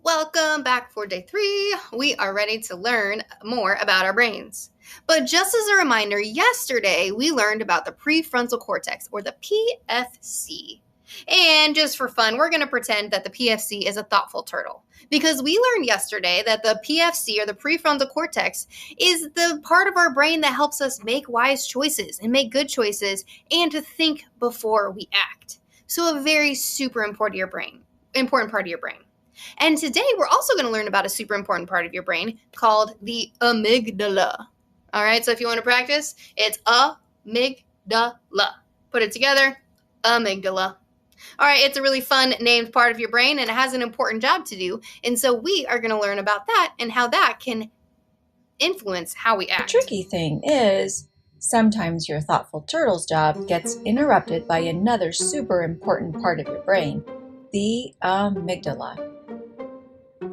Welcome back for day 3. We are ready to learn more about our brains. But just as a reminder, yesterday we learned about the prefrontal cortex, or the PFC. And just for fun, we're going to pretend that the PFC is a thoughtful turtle. Because we learned yesterday that the PFC, or the prefrontal cortex, is the part of our brain that helps us make wise choices and make good choices and to think before we act. So a very super important part of your brain. And today we're also going to learn about a super important part of your brain called the amygdala. All right, so if you want to practice, it's amygdala. Put it together, amygdala. All right, it's a really fun named part of your brain and it has an important job to do. And so we are going to learn about that and how that can influence how we act. The tricky thing is, sometimes your thoughtful turtle's job gets interrupted by another super important part of your brain, the amygdala.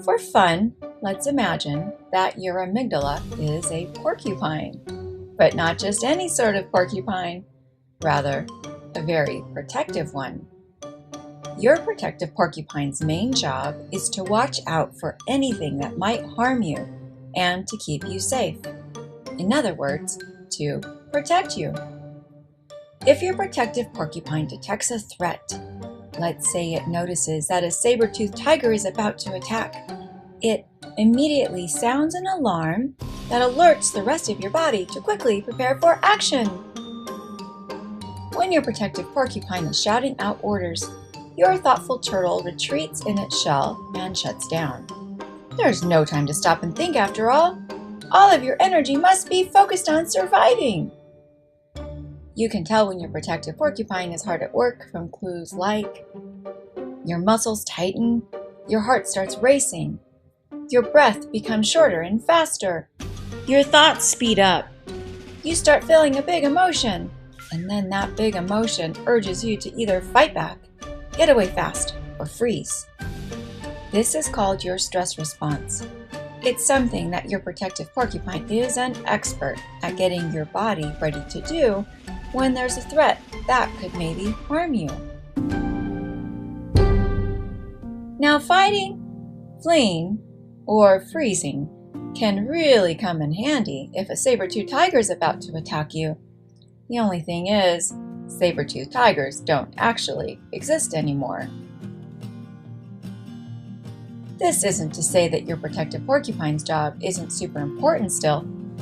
For fun, let's imagine that your amygdala is a porcupine, but not just any sort of porcupine, rather, a very protective one. Your protective porcupine's main job is to watch out for anything that might harm you and to keep you safe. In other words, to protect you. If your protective porcupine detects a threat, let's say it notices that a saber-toothed tiger is about to attack, it immediately sounds an alarm that alerts the rest of your body to quickly prepare for action. When your protective porcupine is shouting out orders, your thoughtful turtle retreats in its shell and shuts down. There's no time to stop and think after all. All of your energy must be focused on surviving. You can tell when your protective porcupine is hard at work from clues like your muscles tighten, your heart starts racing, your breath becomes shorter and faster, your thoughts speed up, you start feeling a big emotion, and then that big emotion urges you to either fight back, get away fast, or freeze. This is called your stress response. It's something that your protective porcupine is an expert at getting your body ready to do when there's a threat that could maybe harm you. Now, fighting, fleeing, or freezing can really come in handy if a saber-toothed tiger is about to attack you. The only thing is, saber-toothed tigers don't actually exist anymore. This isn't to say that your protective porcupine's job isn't super important still,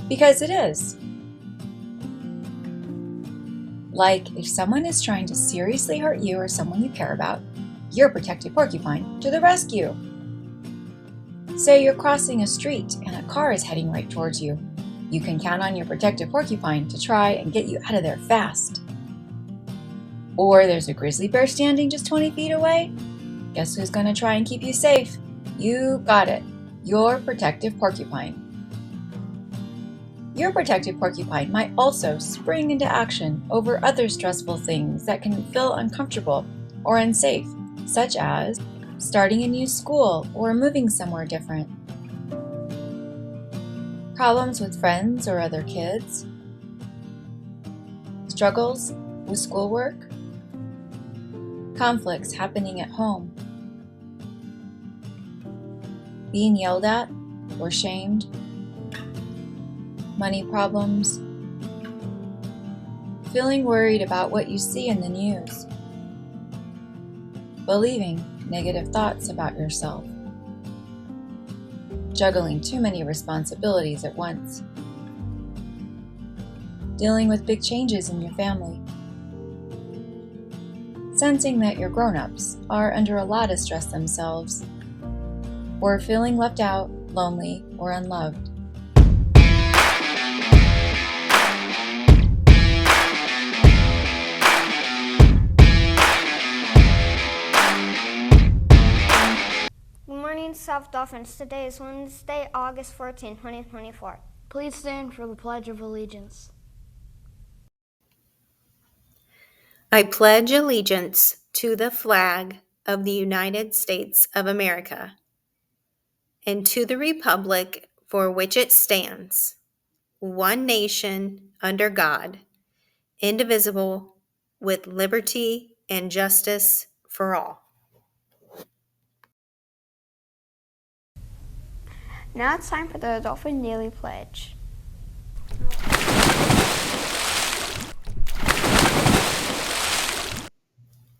because it is. Like if someone is trying to seriously hurt you or someone you care about, your protective porcupine to the rescue. Say you're crossing a street and a car is heading right towards you. You can count on your protective porcupine to try and get you out of there fast. Or there's a grizzly bear standing just 20 feet away. Guess who's going to try and keep you safe? You got it, your protective porcupine. Your protective porcupine might also spring into action over other stressful things that can feel uncomfortable or unsafe, such as starting a new school or moving somewhere different. Problems with friends or other kids. Struggles with schoolwork. Conflicts happening at home. Being yelled at or shamed, money problems, feeling worried about what you see in the news, believing negative thoughts about yourself, juggling too many responsibilities at once, dealing with big changes in your family, sensing that your grown-ups are under a lot of stress themselves, or feeling left out, lonely, or unloved. Good morning, South Dolphins. Today is Wednesday, August 14, 2024. Please stand for the Pledge of Allegiance. I pledge allegiance to the flag of the United States of America and to the republic for which it stands, one nation under God, indivisible, with liberty and justice for all. Now it's time for the Dolphin Daily Pledge.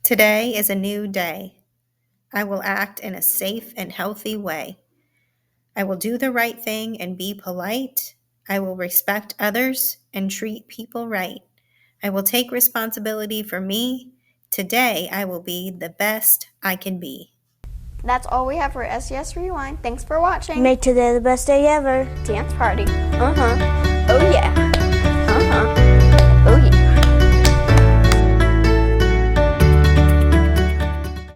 Today is a new day. I will act in a safe and healthy way. I will do the right thing and be polite. I will respect others and treat people right. I will take responsibility for me. Today, I will be the best I can be. That's all we have for SES Rewind. Thanks for watching. Make today the best day ever. Dance party. Oh yeah.